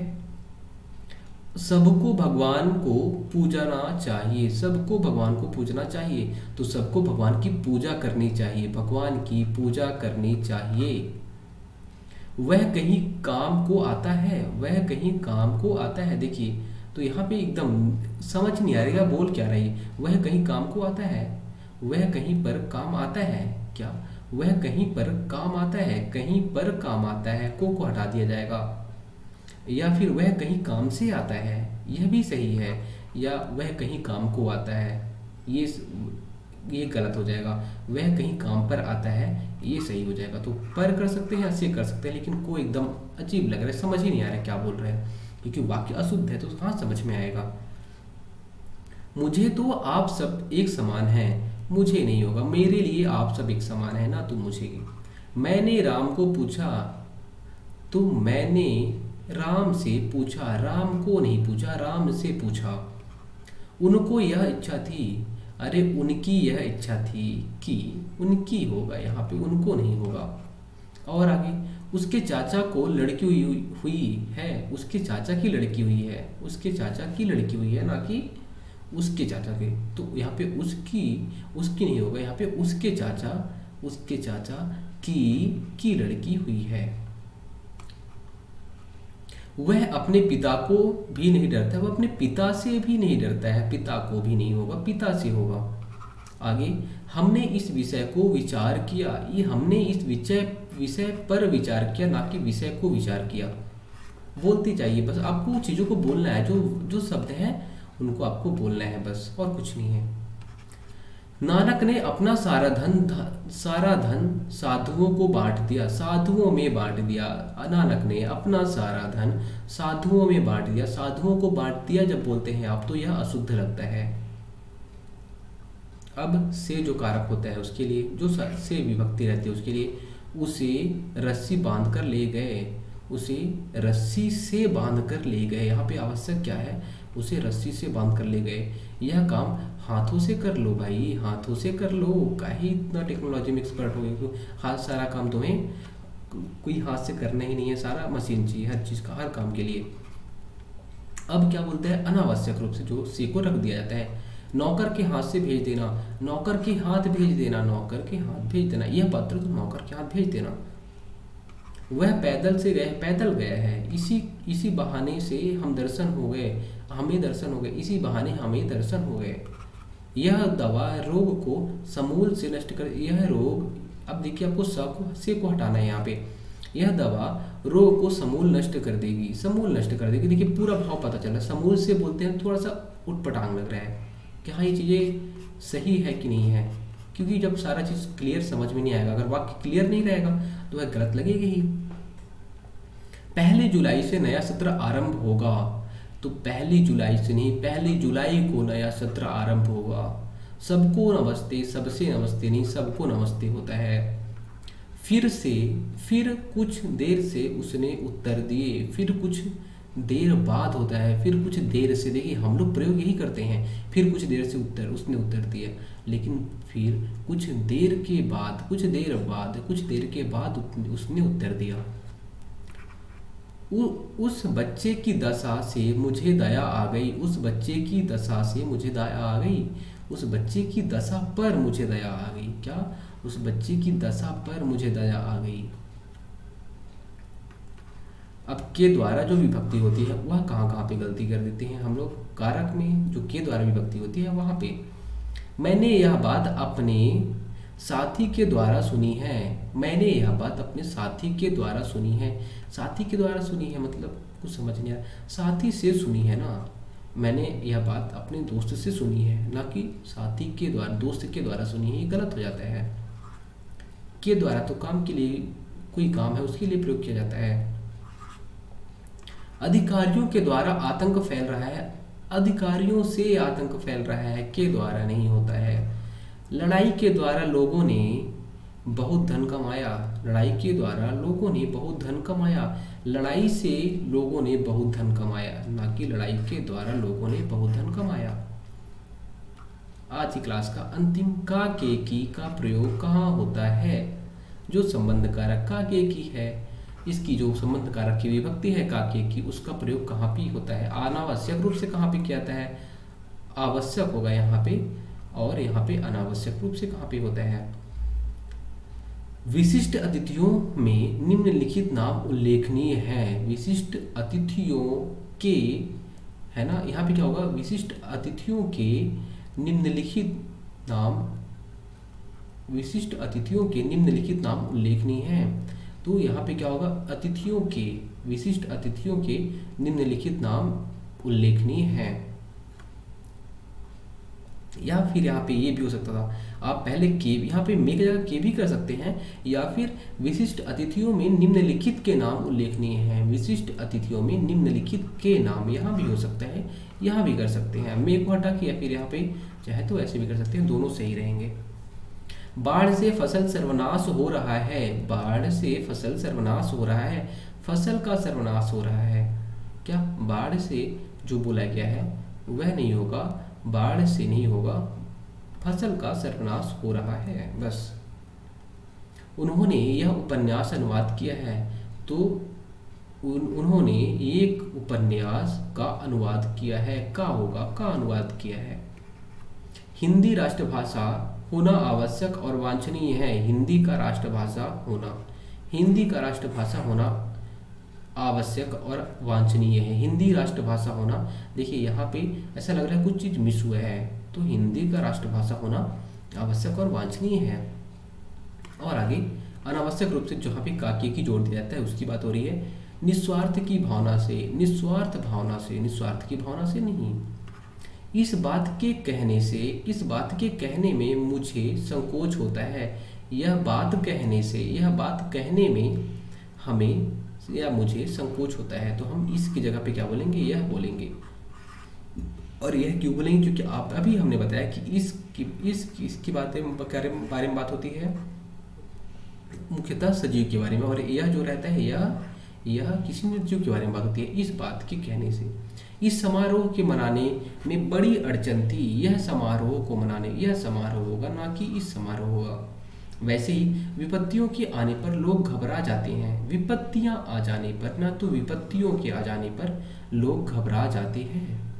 S1: सबको भगवान को पूजना चाहिए, सबको भगवान को पूजना चाहिए, तो सबको भगवान की पूजा करनी चाहिए, भगवान की पूजा करनी चाहिए। वह कहीं काम को आता है, वह कहीं काम को आता है। देखिए तो यहाँ पे एकदम समझ नहीं आ रही बोल क्या रही, वह कहीं काम को आता है, वह कहीं पर काम आता है, क्या वह कहीं पर काम आता है, कहीं पर काम आता है, को हटा दिया जाएगा। या फिर वह कहीं काम से आता है, यह भी सही है, या वह कहीं काम को आता है, ये गलत हो जाएगा। वह कहीं काम पर आता है, ये सही हो जाएगा। तो पर कर सकते हैं, ऐसे कर सकते हैं, लेकिन को एकदम अजीब लग रहा है, समझ ही नहीं आ रहा है क्या बोल रहे हैं, क्योंकि वाक्य अशुद्ध है। तो हाँ, समझ में आएगा। मुझे तो आप सब एक समान हैं, मुझे नहीं होगा, मेरे लिए आप सब एक समान है ना, तो मुझे। मैंने राम को पूछा, तो मैंने राम से पूछा, राम को नहीं पूछा, राम से पूछा। उनको यह इच्छा थी, अरे उनकी यह इच्छा थी कि, उनकी होगा यहाँ पे, उनको नहीं होगा। और आगे, उसके चाचा को लड़की हुई है, उसके चाचा की लड़की हुई है, उसके चाचा की लड़की हुई है, ना कि उसके चाचा के। तो यहाँ पे उसकी नहीं होगा, यहाँ पे उसके चाचा की लड़की हुई है। वह अपने पिता को भी नहीं डरता, वह अपने पिता से भी नहीं डरता है, पिता को भी नहीं होगा, पिता से होगा। आगे, हमने इस विषय को विचार किया, ये हमने इस विषय पर विचार किया, ना कि विषय को विचार किया। बोलते जाइए, बस आपको चीज़ों को बोलना है, जो शब्द हैं उनको आपको बोलना है, बस, और कुछ नहीं है। नानक ने अपना सारा धन साधुओं को बांट दिया, साधुओं में बांट दिया। नानक ने अपना सारा धन साधुओं में बांट दिया, साधुओं को बांट दिया जब बोलते हैं आप, तो यह अशुद्ध लगता है। अब से जो कारक होता है उसके लिए, जो से विभक्ति रहती है उसके लिए, उसे रस्सी बांध कर ले गए, उसे रस्सी से बांध कर ले गए। यहाँ पे आवश्यक क्या है, उसे रस्सी से बांध कर ले गए। यह काम हाथों से कर लो भाई, हाथों से कर लो, काहे इतना टेक्नोलॉजी में एक्सपर्ट हो गए, तो हाथ सारा काम तुम्हें कोई हाथ से करना ही नहीं है, सारा मशीन चाहिए हर चीज़ का, हर काम के लिए। अब क्या बोलते हैं, अनावश्यक रूप से जो से को रख दिया जाता है। नौकर के हाथ से भेज देना, नौकर के हाथ भेज देना, नौकर के हाथ भेज देना, यह पत्र तो नौकर के हाथ भेज देना। वह पैदल गया है, इसी बहाने से हमें दर्शन हो गए, इसी बहाने हमें दर्शन हो गए। यह दवा रोग को समूल से नष्ट कर, यह रोग, अब देखिए आपको से को हटाना है यहाँ पे। यह दवा रोग को समूल नष्ट कर देगी, समूल नष्ट कर देगी। देखिए पूरा भाव पता चल रहा है, समूल से बोलते हैं थोड़ा सा उटपटांग लग रहा है कि हाँ ये चीज़ें सही है कि नहीं है, क्योंकि जब सारा चीज़ क्लियर समझ में नहीं आएगा, अगर वाक्य क्लियर नहीं रहेगा तो वह गलत लगेगी ही। 1 जुलाई से नया सत्र आरंभ होगा, तो 1 जुलाई से नहीं, 1 जुलाई को नया सत्र आरंभ होगा। सबको नमस्ते, सबसे नमस्ते नहीं, सबको नमस्ते होता है। फिर कुछ देर से उसने उत्तर दिए, फिर कुछ देर बाद होता है, फिर कुछ देर से। देखिए हम लोग प्रयोग यही करते हैं, फिर कुछ देर से उसने उत्तर दिया, लेकिन फिर कुछ देर के बाद, कुछ देर के बाद उसने उत्तर दिया। उस बच्चे की दशा से मुझे दया आ गई, उस बच्चे की दशा से मुझे दया आ गई, उस बच्चे की दशा पर मुझे दया आ गई। क्या, उस बच्चे की दशा पर मुझे दया आ गई। अब के द्वारा जो विभक्ति होती है वह कहाँ कहाँ पे गलती कर देते हैं हम लोग, कारक में जो के द्वारा विभक्ति होती है वहाँ पे। मैंने यह बात अपने साथी के द्वारा सुनी है। मैंने यह बात अपने साथी के द्वारा सुनी है। साथी के द्वारा सुनी है मतलब कुछ समझ नहीं आ रहा, साथी से सुनी है ना। मैंने यह बात अपने दोस्त से सुनी है, ना कि साथी के द्वारा, दोस्त के द्वारा सुनी है, ये गलत हो जाता है। के द्वारा तो काम के लिए, कोई काम है उसके लिए प्रयोग किया जाता है। अधिकारियों के द्वारा आतंक फैल रहा है। अधिकारियों से आतंक फैल रहा है, के द्वारा नहीं होता है। लड़ाई के द्वारा लोगों ने बहुत धन कमाया। लड़ाई के द्वारा लोगों ने बहुत धन कमाया। लड़ाई से लोगों ने बहुत धन कमाया, ना कि लड़ाई के द्वारा लोगों ने बहुत धन कमाया। आज की क्लास का अंतिम का के की का प्रयोग कहाँ होता है? जो संबंध कारक का के की है, इसकी जो संबंध कारक की विभक्ति है का के की, उसका प्रयोग कहाँ पे होता है? अनावश्यक रूप से कहाँ पे किया जाता है? आवश्यक होगा यहाँ पे, और यहाँ पे अनावश्यक रूप से कहाँ पे होता है? विशिष्ट अतिथियों में निम्नलिखित नाम उल्लेखनीय है। विशिष्ट अतिथियों के, है ना, यहाँ पे क्या होगा? विशिष्ट अतिथियों के निम्नलिखित नाम, विशिष्ट अतिथियों के निम्नलिखित नाम उल्लेखनीय है। तो यहाँ पे क्या होगा? अतिथियों के, विशिष्ट अतिथियों के निम्नलिखित नाम उल्लेखनीय है। या फिर यहाँ पे ये भी हो सकता था, आप पहले के, यहाँ पे मे की जगह के भी कर सकते हैं, या फिर विशिष्ट अतिथियों में निम्नलिखित के नाम उल्लेखनीय हैं। विशिष्ट अतिथियों में निम्नलिखित के नाम, यहाँ भी हो सकता है, यहाँ भी कर सकते हैं। मे को हटा के, या फिर यहाँ पे चाहे तो ऐसे भी कर सकते हैं, दोनों सही रहेंगे। बाढ़ से फसल सर्वनाश हो रहा है। बाढ़ से फसल सर्वनाश हो रहा है। फसल का सर्वनाश हो रहा है। क्या बाढ़ से जो बोला गया है वह नहीं होगा, बाढ़ से नहीं होगा, फसल का सर्वनाश हो रहा है बस। उन्होंने यह उपन्यास अनुवाद किया है। तो उन्होंने एक उपन्यास का अनुवाद किया है, का होगा, का अनुवाद किया है। हिंदी राष्ट्रभाषा होना आवश्यक और वांछनीय है। हिंदी का राष्ट्रभाषा होना, हिंदी का राष्ट्रभाषा होना आवश्यक और वांछनीय है। हिंदी राष्ट्रभाषा होना, देखिए यहाँ पे ऐसा लग रहा है कुछ चीज मिस हुआ है, तो हिंदी का राष्ट्रभाषा होना आवश्यक और वांछनीय है। और आगे अनावश्यक रूप से जहाँ पे काके की जोड़ दिया जाता है उसकी बात हो रही है। निस्वार्थ की भावना से, निस्वार्थ भावना से, निस्वार्थ की भावना से नहीं। इस बात के कहने से, इस बात के कहने में मुझे संकोच होता है। यह बात कहने से, यह बात कहने में हमें या मुझे संकोच होता है, तो हम इसकी जगह पे क्या बोलेंगे? यह बोलेंगे। और यह क्यों बोलेंगे? क्योंकि आप अभी हमने बताया कि इसकी बारे में बात होती है मुख्यतः सजीव के बारे में, और यह जो रहता है यह किसी निर्जीव के बारे में बात होती है। इस बात के कहने से, इस समारोह के मनाने में बड़ी अड़चन थी। यह समारोह को मनाने, यह समारोह होगा, ना कि इस समारोह होगा। वैसे ही विपत्तियों के आने पर लोग घबरा जाते हैं। विपत्तियां आ जाने पर, ना तो विपत्तियों के आ जाने पर लोग घबरा जाते हैं।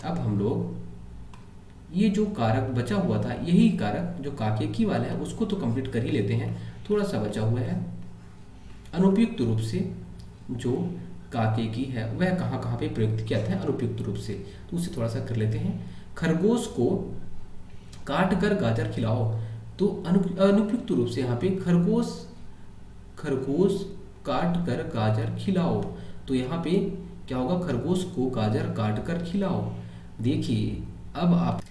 S1: अब हम लोग ये जो कारक बचा हुआ था, यही कारक जो काके की वाला है उसको तो कंप्लीट कर ही लेते हैं। थोड़ा सा बचा हुआ है अनुपयुक्त रूप से, जो काके की है वह कहाँ कहाँ पे प्रयुक्त किया था अनुपयुक्त रूप से, तो उसे थोड़ा सा कर लेते हैं। खरगोश को काट कर गाजर खिलाओ, तो अनुपयुक्त रूप से यहाँ पे खरगोश काट कर गाजर खिलाओ, तो यहाँ पे क्या होगा? खरगोश को गाजर काट कर खिलाओ। देखिए अब आप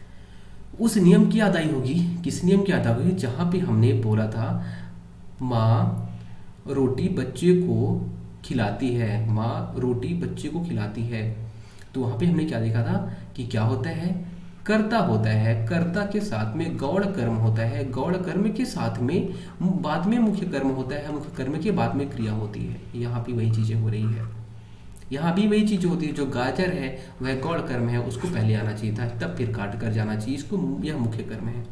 S1: उस नियम की याद आई होगी। किस नियम की याद आई होगी? जहाँ पे हमने बोला था माँ रोटी बच्चे को खिलाती है, माँ रोटी बच्चे को खिलाती है, तो वहाँ पे हमने क्या देखा था कि क्या होता है? कर्ता होता है, कर्ता के साथ में गौड़ कर्म होता है, गौड़ कर्म के साथ में बाद में मुख्य कर्म होता है, मुख्य कर्म के बाद में क्रिया होती है। यहाँ भी वही चीजें हो रही है, यहाँ भी वही चीज होती है। जो गाजर है वह गौड़ कर्म है, उसको पहले आना चाहिए था, तब फिर काट कर जाना चाहिए, इसको यह मुख्य कर्म है,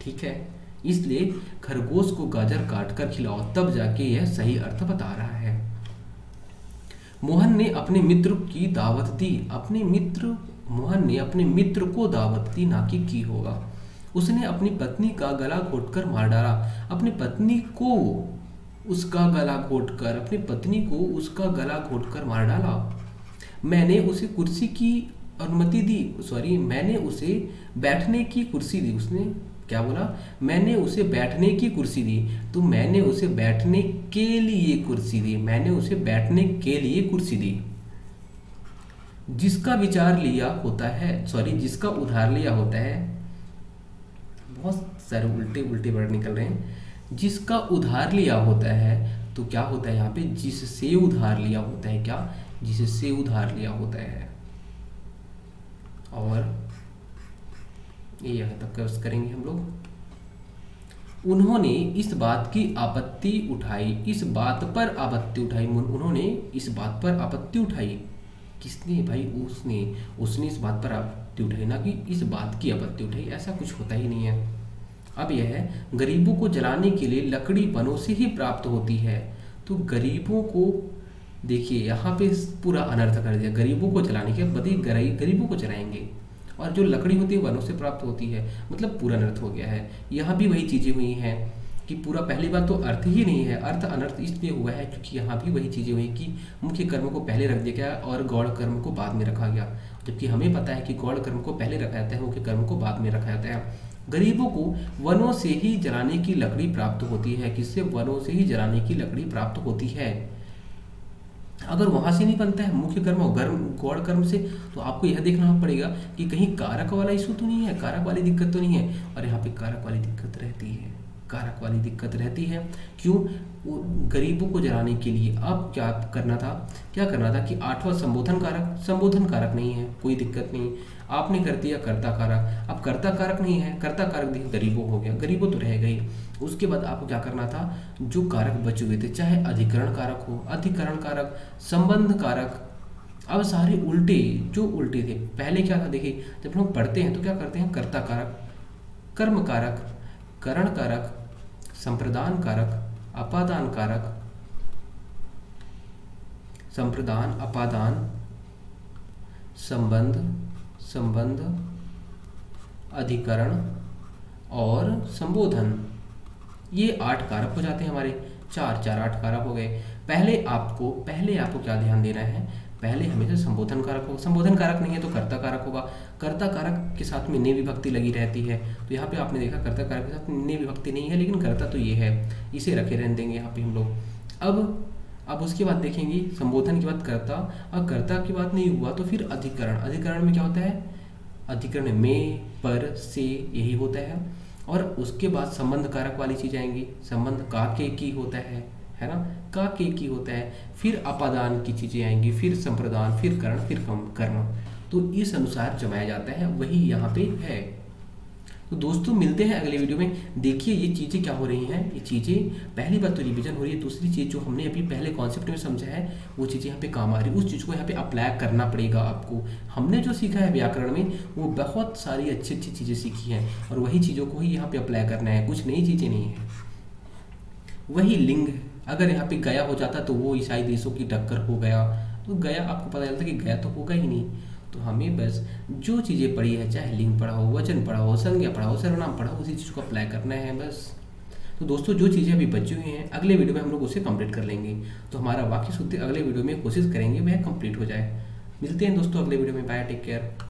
S1: ठीक है। इसलिए खरगोश को गाजर काट कर खिलाओ, तब जाके यह सही अर्थ बता रहा है। मोहन ने अपने मित्र की दावत दी। मोहन ने अपने मित्र को दावत दी, ना कि की होगा। उसने अपनी पत्नी का गला घोटकर मार डाला। अपनी पत्नी को उसका गला घोटकर मार डाला। मैंने उसे बैठने की कुर्सी दी। उसने क्या बोला? मैंने उसे बैठने की कुर्सी दी। तो मैंने उसे बैठने के लिए कुर्सी दी। जिसका उधार लिया होता है, बहुत सारे उल्टे वर्ड निकल रहे हैं। जिसका उधार लिया होता है, तो क्या होता है यहाँ पे? जिससे उधार लिया होता है। क्या? जिससे उधार लिया होता है। और ये यहाँ तक करेंगे हम लोग। उन्होंने इस बात पर आपत्ति उठाई। किसने भाई? उसने इस बात पर आपत्ति उठाई, ना कि इस बात की आपत्ति उठाई। ऐसा कुछ होता ही नहीं है। अब यह है, गरीबों को जलाने के लिए लकड़ी वनों से ही प्राप्त होती है। तो गरीबों को, देखिए यहाँ पे पूरा अनर्थ कर दिया। गरीबों को जलाने के बदले गरीबों को जलाएंगे, और जो लकड़ी होती है वनों से प्राप्त होती है, मतलब पूरा अनर्थ हो गया है। यहाँ भी वही चीज़ें हुई हैं कि पूरा, पहली बात तो अर्थ ही नहीं है। अर्थ अनर्थ इसलिए हुआ है क्योंकि यहाँ भी वही चीज़ें हुई कि मुख्य कर्म को पहले रख दिया गया और गौण कर्म को बाद में रखा गया, जबकि हमें पता है कि गौण कर्म को पहले रखा जाता है, मुख्य कर्म को बाद में रखा जाता है। गरीबों को वनों से ही जलाने की लकड़ी प्राप्त होती है। किससे? वनों से ही जलाने की लकड़ी प्राप्त होती है। अगर वहां से नहीं बनता है मुख्य कर्म और गौण कर्म से, तो आपको यह देखना पड़ेगा कि कहीं कारक वाला इशू तो नहीं है, कारक वाली दिक्कत तो नहीं है। और यहाँ पे कारक वाली दिक्कत रहती है। क्यों? गरीबों को जलाने के लिए अब क्या करना था कि 8वां संबोधन कारक नहीं है, कोई दिक्कत नहीं। आपने कर दिया कर्ता कारक। अब कर्ता कारक नहीं है, कर्ता कारक देखिए गरीबों हो गया, गरीबों तो रह गई। उसके बाद आपको क्या करना था? जो कारक बचे हुए थे, चाहे अधिकरण कारक हो, अधिकरण कारक, संबंध कारक, अब सारे उल्टे थे। पहले क्या था? देखिए, जब हम पढ़ते हैं तो क्या करते हैं? कर्ता कारक, कर्म कारक, करण कारक, संप्रदान कारक, अपादान कारक, संप्रदान, अपादान, संबंध, अधिकरण और संबोधन। ये 8 कारक हो जाते हैं हमारे। 8 कारक हो गए। पहले आपको क्या ध्यान देना है? पहले हमेशा संबोधन कारक होगा। संबोधन कारक नहीं है तो कर्ता कारक होगा। कर्ता कारक के साथ में ने विभक्ति लगी रहती है। तो यहाँ पे आपने देखा कर्ता कारक के साथ ने विभक्ति नहीं है, लेकिन कर्ता तो ये है, इसे रखे रहने देंगे यहाँ पे हम लोग। अब उसके बाद देखेंगे संबोधन के बाद कर्ता। अब कर्ता की बात नहीं हुआ तो फिर अधिकरण। अधिकरण में क्या होता है? अधिकरण में, पर, से, यही होता है। और उसके बाद संबंध कारक वाली चीज आएंगी। संबंध का के की होता है ना? का के की होता है। फिर अपादान की चीजें आएंगी, फिर संप्रदान, फिर करण, फिर कर्म। तो इस अनुसार जमाया जाता है, वही यहाँ पे है। तो दोस्तों मिलते हैं अगले वीडियो में। देखिए ये चीज़ें क्या हो रही हैं। ये चीज़ें, पहली बात तो रिवीजन हो रही है, दूसरी चीज़ जो हमने अभी पहले कॉन्सेप्ट में समझा है वो चीज़ें यहाँ पे काम आ रही है। उस चीज़ को यहाँ पे अप्लाई करना पड़ेगा आपको। हमने जो सीखा है व्याकरण में वो बहुत सारी अच्छी अच्छी चीज़ें सीखी हैं, और वही चीज़ों को ही यहाँ पे अप्लाई करना है, कुछ नई चीज़ें नहीं है। वही लिंग, अगर यहाँ पे गया हो जाता तो वो ईसाई देशों की टक्कर हो गया, तो गया आपको पता चलता कि गया तो होगा ही नहीं। तो हमें बस जो चीज़ें पढ़ी है, चाहे लिंग पढ़ा हो, वचन पढ़ा हो, संज्ञा पढ़ा हो, सर्वनाम पढ़ा हो, उसी चीज़ को अप्लाई करना है बस। तो दोस्तों जो चीज़ें अभी बची हुई हैं अगले वीडियो में हम लोग उसे कंप्लीट कर लेंगे। तो हमारा वाक्य शुद्धि अगले वीडियो में कोशिश करेंगे वह कंप्लीट हो जाए। मिलते हैं दोस्तों अगले वीडियो में। Bye, take care.